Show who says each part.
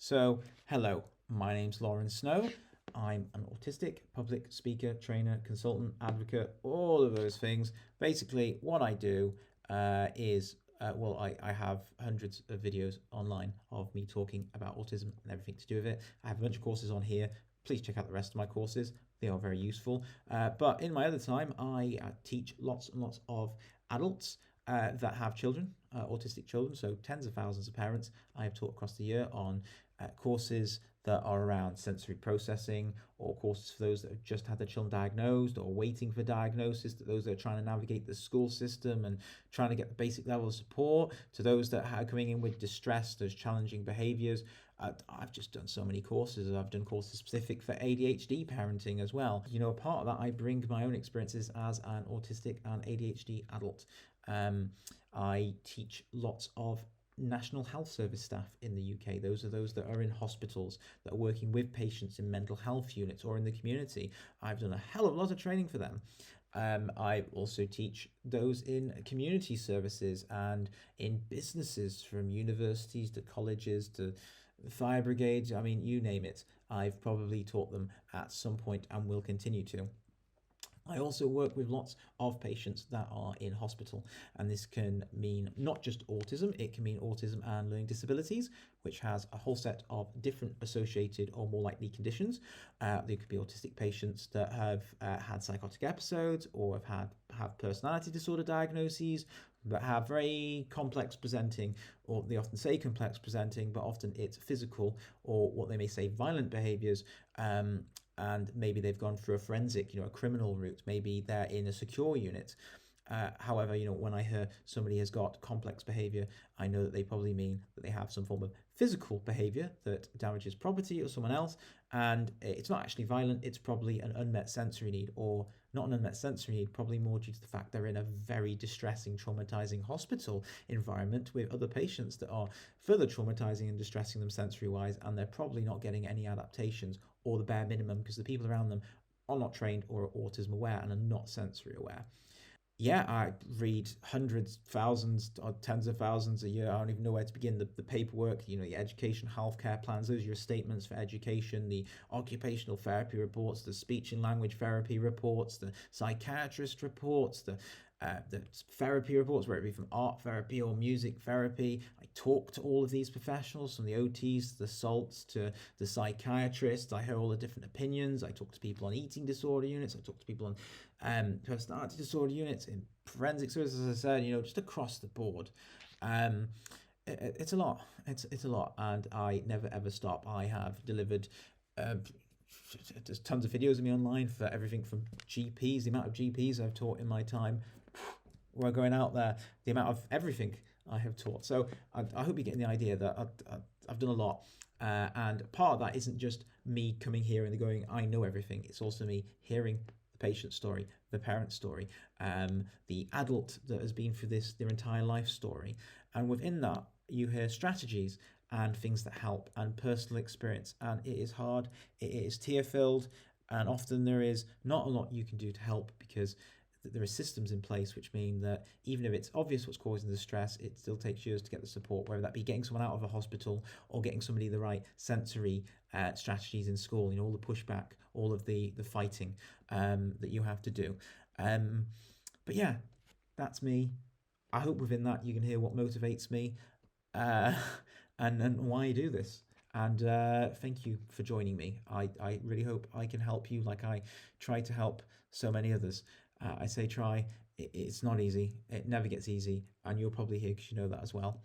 Speaker 1: So, hello, my name's Loren Snow. I'm an autistic public speaker, trainer, consultant, advocate, all of those things. Basically, what I do I have hundreds of videos online of me talking about autism and everything to do with it. I have a bunch of courses on here. Please check out the rest of my courses. They are very useful. But in my other time, I teach lots and lots of adults that have children, autistic children, so tens of thousands of parents I have taught across the year on courses that are around sensory processing, or courses for those that have just had their children diagnosed or waiting for diagnosis, to those that are trying to navigate the school system and trying to get the basic level of support, to those that are coming in with distress, those challenging behaviors. I've just done so many courses. I've done courses specific for ADHD parenting as well. A part of that, I bring my own experiences as an autistic and ADHD adult. I teach lots of National Health Service staff in the UK. Those are those that are in hospitals, that are working with patients in mental health units or in the community. I've done a hell of a lot of training for them. I also teach those in community services and in businesses, from universities to colleges to fire brigades. I mean, you name it. I've probably taught them at some point and will continue to. I also work with lots of patients that are in hospital, and this can mean not just autism, it can mean autism and learning disabilities, which has a whole set of different associated or more likely conditions. There could be autistic patients that have had psychotic episodes, or have personality disorder diagnoses, but have very complex presenting, or they often say complex presenting, but often it's physical or what they may say violent behaviors. And maybe they've gone through a forensic, a criminal route. Maybe they're in a secure unit. However, when I hear somebody has got complex behavior, I know that they probably mean that they have some form of physical behavior that damages property or someone else, and it's not actually violent. It's probably an unmet sensory need, or not an unmet sensory need, probably more due to the fact they're in a very distressing, traumatizing hospital environment with other patients that are further traumatizing and distressing them sensory wise, and they're probably not getting any adaptations or the bare minimum because the people around them are not trained or are autism aware and are not sensory aware. Yeah, I read hundreds, thousands, or tens of thousands a year. I don't even know where to begin. The paperwork, the education, healthcare plans, those are your statements for education, the occupational therapy reports, the speech and language therapy reports, the psychiatrist reports, the therapy reports, whether it be from art therapy or music therapy. I talk to all of these professionals, from the OTs to the SALTs to the psychiatrists. I hear all the different opinions. I talk to people on eating disorder units. I talk to people on personality disorder units, in forensic services, as I said, just across the board. Um, it's a lot. It's a lot, and I never ever stop. I have delivered. There's tons of videos of me online for everything from GPs, the amount of GPs I've taught in my time. We're going out there, the amount of everything I have taught. So I hope you're getting the idea that I've done a lot. And part of that isn't just me coming here and going, I know everything. It's also me hearing the patient's story, the parent's story, the adult that has been through this their entire life story. And within that, you hear strategies and things that help and personal experience. And it is hard, it is tear filled, and often there is not a lot you can do to help, because there are systems in place which mean that even if it's obvious what's causing the stress, it still takes years to get the support, whether that be getting someone out of a hospital or getting somebody the right sensory strategies in school, all the pushback, all of the fighting that you have to do. But yeah, that's me. I hope within that you can hear what motivates me, uh, and why I do this. And thank you for joining me. I really hope I can help you like I try to help so many others. I say try, it's not easy, it never gets easy, and you're probably here because you know that as well.